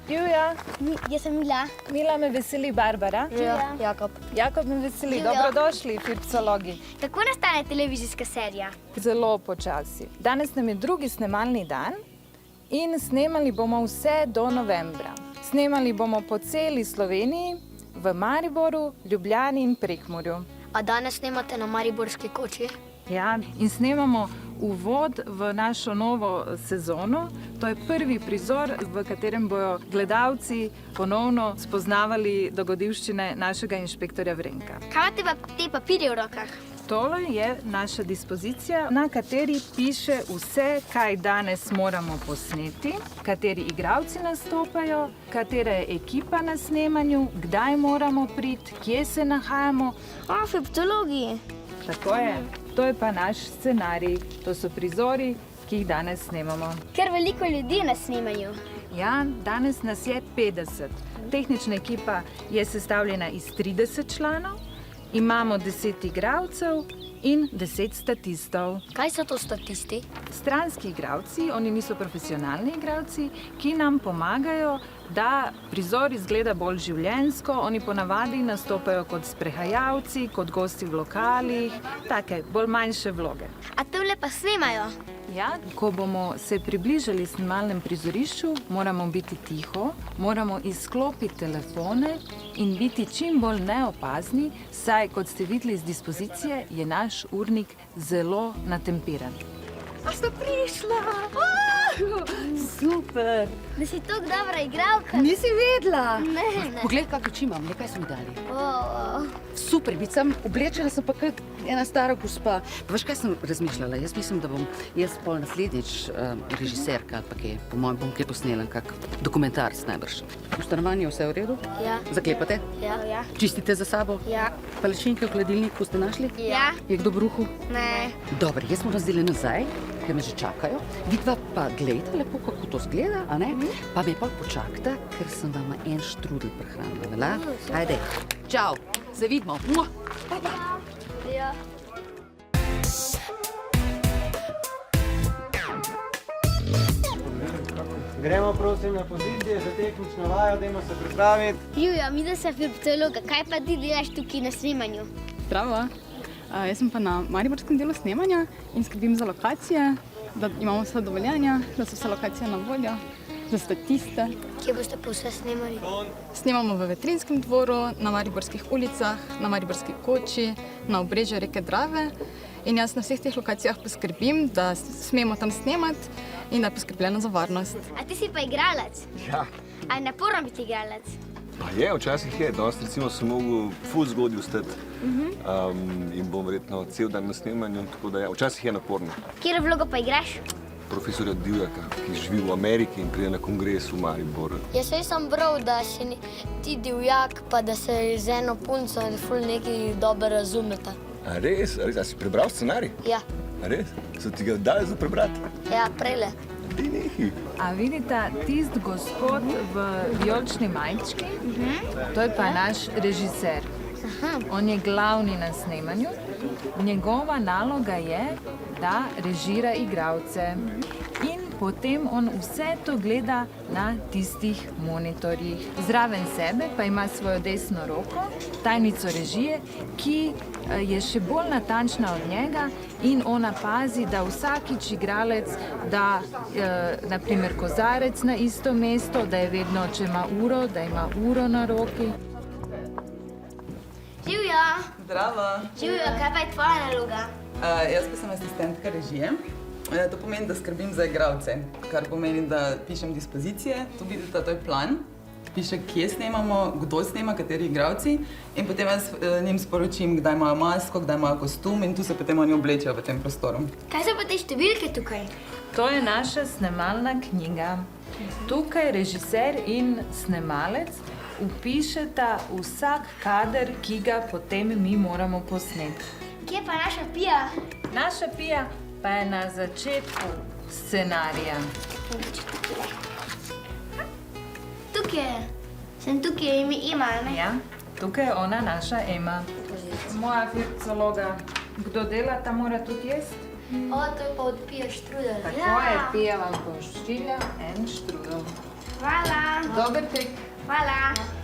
Živjo. Jaz sem Mila. Mila, me veseli Barbara. Jakob. Jakob me veseli. Živjo. Dobrodošli, Firpcologi. Kako nastane televizijska serija? Zelo počasi. Danes nam je drugi snemalni dan in snemali bomo vse do novembra. Snemali bomo po celi Sloveniji, v Mariboru, Ljubljani in Prekmurju. A danes snemate na Mariborski koči? Ja, in snemamo uvod v našo novo sezono. To je prvi prizor, v katerem bojo gledalci ponovno spoznavali dogodivščine našega inšpektorja Vrenka. Kaj imate pa te papirje v rokah? Tole je naša dispozicija, na kateri piše vse, kaj danes moramo posneti, kateri igralci nastopajo, katera je ekipa na snemanju, kdaj moramo priti, kje se nahajamo. Firpcologi. Tako je. To je pa naš scenarij. To so prizori, ki jih danes snemamo. Ker veliko ljudi na snemanju. Ja, danes nas je 50. Tehnična ekipa je sestavljena iz 30 članov. Imamo 10 igralcev in 10 statistov. Kaj so to statisti? Stranski igralci, oni niso profesionalni igralci, ki nam pomagajo, da prizor izgleda bolj življenjsko. Oni ponavadi nastopajo kot sprehajalci, kot gosti v lokalih, take bolj manjše vloge. A tamle pa snemajo? Ja, ko bomo se približali snemalnem prizorišču, moramo biti tiho, moramo izklopiti telefone in biti čim bolj neopazni, saj, kot ste videli iz dispozicije, je naš urnik zelo natemperan. A sta prišla? Super! Da si tako dobra igralka. Nisi vedela? Ne. Poglej, kako oči imam, nekaj so mi dali. Oh. Super, bicam, oblečena sem pa kot ena stara gospa. Pa veš, kaj sem razmišljala? Jaz mislim, da bom jaz pol naslednjič režiserka ali pa kaj. Po mojem bom kaj posnela, kak dokumentarc najbrž. V stanovanju vse v redu? Ja. Zaklepate? Ja. Čistite za sabo? Ja. Palačinke v hladilniku ste našli? Ja. Je kdo bruhu? Ne. Dobro, jaz moram zdaj nazaj, ker me že čakajo. Vidva pa gledajte lepo, kako to zgleda, a ne? Pa me pa počakajte, ker sem vama en štrudel prehranila, vela? Ajde, čau, se vidimo. Ja. Gremo prosim na pozicije za tehnično vajo, dajmo se pripraviti. Živjo, mi da se Firpcologa. Kaj pa ti delaš tukaj na snemanju? Zdravo. Jaz sem pa na mariborskem delu snemanja in skrbim za lokacije, da imamo vse dovoljenja, da so vse lokacije na voljo, za statiste. Kje boste pa vse snemali? Snemamo v Vetrinskem dvoru, na mariborskih ulicah, na mariborski koči, na obrežju reke Drave. In jaz na vseh teh lokacijah poskrbim, da smemo tam snemati in da je poskrbljeno za varnost. A ti si pa igralec? Ja, A je naporno biti igralec? pa je, včasih je. Danes recimo sem mogel ful zgodaj vstati in bom verjetno cel dan na snemanju, tako da ja, včasih je naporno. Kjer vlogo pa igraš? Profesorja Divjaka, ki živi v Ameriki in pride na kongres v Maribor. Jaz sem bral, da si ti divjak, pa da se z eno punco ful nekaj dobro razumeta. A res? A si prebral scenarij? Ja, A res? So ti ga dali za prebrati? ja, prejle. Ti nehi. A vidite, tisti gospod v vijolični majčki, to je pa naš režiser. On je glavni na snemanju. Njegova naloga je, da režira igralce. In potem on vse to gleda na tistih monitorjih. Zraven sebe pa ima svojo desno roko, tajnico režije, ki je še bolj natančna od njega in ona pazi, da vsakič igralec da naprimer kozarec na isto mesto, da je vedno, če ima uro, da ima uro na roki. Živjo! Zdravo. Živjo, kaj pa je tvoja naloga? Jaz pa sem asistentka režije. To pomeni, da skrbim za igralce, kar pomeni, da pišem dispozicije. Tu vidite, to je plan. Piše, kje snemamo, kdo snema, kateri igralci. In potem jaz njim sporočim, kdaj imajo masko, kdaj imajo kostum in tu se potem oni oblečejo v tem prostoru. Kaj so pa te številke tukaj? To je naša snemalna knjiga. Tukaj režiser in snemalec vpišeta vsak kader, ki ga potem mi moramo posneti. Kje pa naša Pija? Naša Pija pa je na začetku scenarija. Tukaj. Sem tukaj ima, ne? Ja, tukaj je ona, naša Ema. Moja Firpcologa. Kdo dela, ta mora tudi jesti. O, to je pa od Pija štrudel. Tako je, Pija vam poščilja en štrudel. Hvala. Dober tek. Hvala.